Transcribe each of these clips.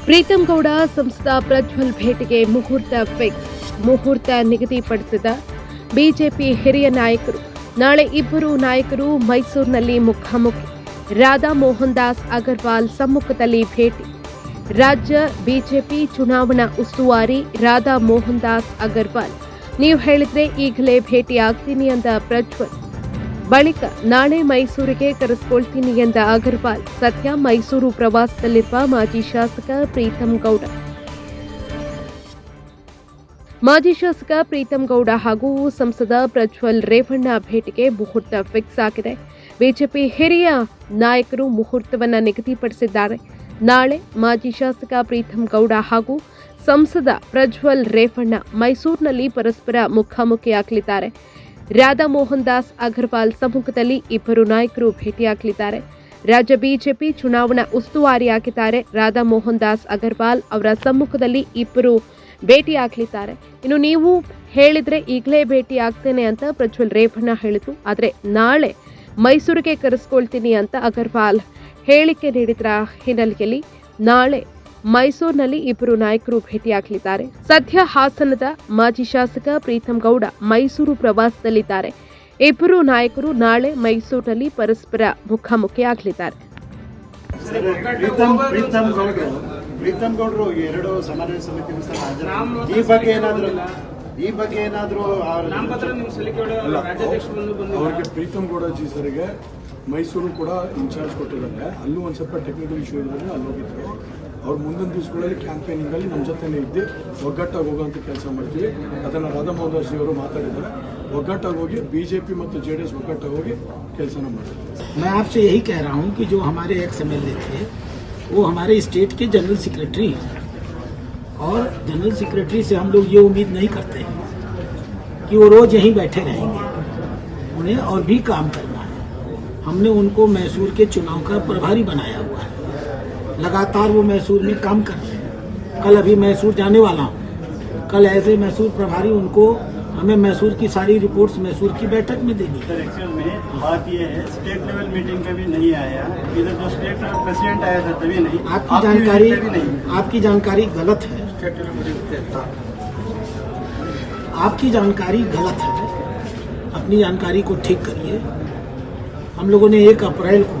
ಪ್ರೀತಂ ಗೌಡ ಸಂಸದ ಪ್ರಜ್ವಲ್ ಭೇಟಿಗೆ ಮುಹೂರ್ತ ಫಿಕ್ಸ್. ಮುಹೂರ್ತ ನಿಗದಿಪಡಿಸಿದ ಬಿಜೆಪಿ ಹಿರಿಯ ನಾಯಕರು. ನಾಳೆ ಇಬ್ಬರು ನಾಯಕರು ಮೈಸೂರಿನಲ್ಲಿ ಮುಖಾಮುಖಿ. ರಾಧಾ ಮೋಹನ್ ದಾಸ್ ಅಗರ್ವಾಲ್ ಸಮ್ಮುಖದಲ್ಲಿ ಭೇಟಿ. ರಾಜ್ಯ ಬಿಜೆಪಿ ಚುನಾವಣಾ ಉಸ್ತುವಾರಿ ರಾಧಾ ಮೋಹನ್ ದಾಸ್ ಅಗರ್ವಾಲ್, ನೀವು ಹೇಳಿದ್ರೆ ಈಗಲೇ ಭೇಟಿ ಆಗ್ತೀನಿ ಎಂದ ಪ್ರಜ್ವಲ್. ಬಳಿಕ ನಾಳೆ ಮೈಸೂರಿಗೆ ಕರೆಸಿಕೊಳ್ತೀನಿ ಎಂದ ಅಗರ್ವಾಲ್. ಸದ್ಯ ಮೈಸೂರು ಪ್ರವಾಸದಲ್ಲಿರುವ ಮಾಜಿ ಶಾಸಕ ಪ್ರೀತಂ ಗೌಡ. ಮಾಜಿ ಶಾಸಕ ಪ್ರೀತಂ ಗೌಡ ಹಾಗೂ ಸಂಸದ ಪ್ರಜ್ವಲ್ ರೇವಣ್ಣ ಭೇಟಿಗೆ ಮುಹೂರ್ತ ಫಿಕ್ಸ್ ಆಗಿದೆ. ಬಿಜೆಪಿ ಹಿರಿಯ ನಾಯಕರು ಮುಹೂರ್ತವನ್ನು ನಿಗದಿಪಡಿಸಿದ್ದಾರೆ. ನಾಳೆ ಮಾಜಿ ಶಾಸಕ ಪ್ರೀತಂ ಗೌಡ ಹಾಗೂ ಸಂಸದ ಪ್ರಜ್ವಲ್ ರೇವಣ್ಣ ಮೈಸೂರಿನಲ್ಲಿ ಪರಸ್ಪರ ಮುಖಾಮುಖಿಯಾಗಲಿದ್ದಾರೆ. ರಾಧಾ ಮೋಹನ್ ದಾಸ್ ಅಗರ್ವಾಲ್ ಸಮ್ಮುಖದಲ್ಲಿ ಇಬ್ಬರು ನಾಯಕರು ಭೇಟಿಯಾಗಲಿದ್ದಾರೆ. ರಾಜ್ಯ ಬಿಜೆಪಿ ಚುನಾವಣಾ ಉಸ್ತುವಾರಿಯಾಗಿದ್ದಾರೆ ರಾಧಾ ಮೋಹನ್ ದಾಸ್ ಅಗರ್ವಾಲ್ ಅವರ ಸಮ್ಮುಖದಲ್ಲಿ ಇಬ್ಬರು ಭೇಟಿಯಾಗಲಿದ್ದಾರೆ. ಇನ್ನು ನೀವು ಹೇಳಿದ್ರೆ ಈಗಲೇ ಭೇಟಿ ಆಗ್ತೇನೆ ಅಂತ ಪ್ರಜ್ವಲ್ ರೇವಣ್ಣ ಹೇಳಿದ್ರು. ಆದರೆ ನಾಳೆ ಮೈಸೂರಿಗೆ ಕರೆಸ್ಕೊಳ್ತೀನಿ ಅಂತ ಅಗರ್ವಾಲ್ ಹೇಳಿಕೆ ನೀಡಿದ್ರ ಹಿನ್ನೆಲೆಯಲ್ಲಿ ನಾಳೆ ಮೈಸೂರಿನಲ್ಲಿ ಇಬ್ಬರು ನಾಯಕರು ಭೇಟಿಯಾಗಲಿದ್ದಾರೆ. ಸದ್ಯ ಹಾಸನದ ಮಾಜಿ ಶಾಸಕ ಪ್ರೀತಂ ಗೌಡ ಮೈಸೂರು ಪ್ರವಾಸದಲ್ಲಿದ್ದಾರೆ. ಇಬ್ಬರು ನಾಯಕರು ನಾಳೆ ಮೈಸೂರಿನಲ್ಲಿ ಪರಸ್ಪರ ಮುಖಾಮುಖಿಯಾಗಲಿದ್ದಾರೆ. ಪ್ರೀತಂ ಗೌಡರು ಎರಡು ಸಮಾವೇಶ ಸಮಿತಿ ಈ ಬಗ್ಗೆ ಏನಾದರೂ ಅವರಿಗೆ ಪ್ರೀತಂ ಗೌಡ ಜಿ ಸರಿಗೆ ಮೈಸೂರು ಕೂಡ ಇನ್ಚಾರ್ಜ್ ಕೊಟ್ಟಿದ್ದಾರೆ. ಅಲ್ಲೂ ಒಂದು ಸ್ವಲ್ಪ ಟೆಕ್ನಿಕಲ್ ಇಶ್ಯೂ ಇರೋದ್ರೆ ಅಲ್ಲಿ ಹೋಗಿದ್ರು. ಅವ್ರು ಮುಂದಿನ ದಿವಸಗಳಲ್ಲಿ ಕ್ಯಾಂಪೇನಿಂಗಲ್ಲಿ ನಮ್ಮ ಜೊತೆನೇ ಇದ್ದು ಒಗ್ಗಟ್ಟಾಗಿ ಹೋಗೋಂಥ ಕೆಲಸ ಮಾಡ್ತೀವಿ. ಅದನ್ನು ರಾಧಾ ಮೋಹನ್ ದಾಸ್ ಅವರು ಮಾತಾಡಿದ್ದಾರೆ. ಒಗ್ಗಟ್ಟಾಗಿ ಹೋಗಿ ಬಿಜೆಪಿ ಮತ್ತು जेडीएस ಒಗ್ಗಟ್ಟಾಗಿ ಹೋಗಿ ಕೆಲಸನ ಮಾಡ್ತೀವಿ. मैं आपसे यही कह रहा हूं कि जो हमारे एक्स एमएलए थे वो हमारे स्टेट के जनरल सेक्रेटरी हैं और जनरल सेक्रेटरी से हम लोग ये उम्मीद नहीं करते हैं कि वो रोज यहीं बैठे रहेंगे. उन्हें और भी काम करना है. हमने उनको मैसूर के चुनाव का प्रभारी बनाया हुआ है. लगातार वो मैसूर में काम कर रहे हैं. कल अभी मैसूर जाने वाला हूँ. कल एज ए मैसूर प्रभारी उनको हमें मैसूर की सारी रिपोर्ट्स मैसूर की बैठक में देनी है. एक्चुअल में बात ये है, स्टेट लेवल मीटिंग पे भी नहीं आया. इधर जो स्टेट प्रेसिडेंट आया था तभी नहीं. आपकी जानकारी गलत है. आपकी जानकारी गलत है. अपनी जानकारी को ठीक करिए. हम लोगों ने 1 अप्रैल को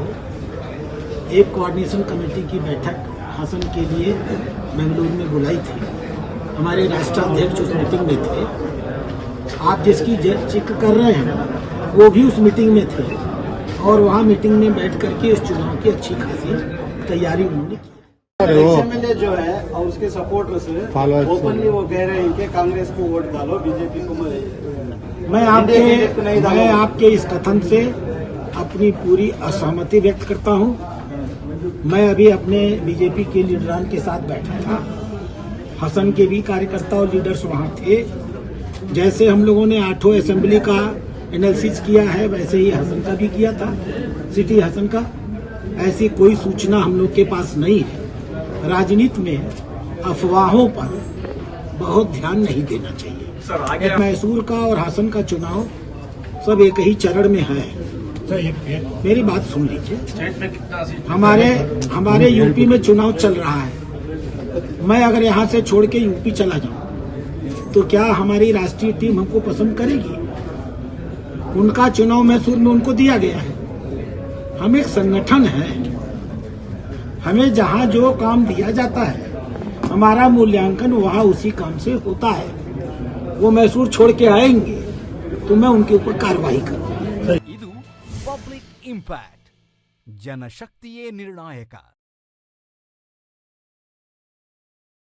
एक कोऑर्डिनेशन कमेटी की बैठक हासन के लिए बेंगलुरु में बुलाई थी. हमारे राष्ट्राध्यक्ष उस मीटिंग में थे. आप जिसकी जिक्र कर रहे हैं वो भी उस मीटिंग में थे और वहाँ मीटिंग में बैठ करके इस चुनाव की अच्छी खासी तैयारी उन्होंने की. एमएलए जो है और उसके सपोर्टर्स ओपनली वो कह रहे हैं कि कांग्रेस को वोट डालो, बीजेपी को मैं आपके इस कथन से अपनी पूरी असहमति व्यक्त करता हूं. मैं अभी अपने बीजेपी के लीडरान के साथ बैठा था. हसन के भी कार्यकर्ता और लीडर्स वहां थे. जैसे हम लोगों ने 8 असेंबली का एनालिसिस किया है वैसे ही हसन का भी किया था, सिटी हसन का. ऐसी कोई सूचना हम लोग के पास नहीं है. राजनीति में अफवाहों पर बहुत ध्यान नहीं देना चाहिए. मैसूर का और हासन का चुनाव सब एक ही चरण में है. मेरी बात सुन लीजिए. हमारे यूपी में चुनाव चल रहा है. मैं अगर यहाँ से छोड़ के यूपी चला जाऊं तो क्या हमारी राष्ट्रीय टीम हमको पसंद करेगी? उनका चुनाव मैसूर में उनको दिया गया है. हम एक संगठन है. हमें जहाँ जो काम दिया जाता है हमारा मूल्यांकन वहाँ उसी काम से होता है. वो मैसूर छोड़ के आएंगे तो मैं उनके ऊपर कार्रवाई करूँगा. ಇದು ಪಬ್ಲಿಕ್ ಇಂಪ್ಯಾಕ್ಟ್, ಜನಶಕ್ತಿಯೇ ನಿರ್ಣಾಯಕ.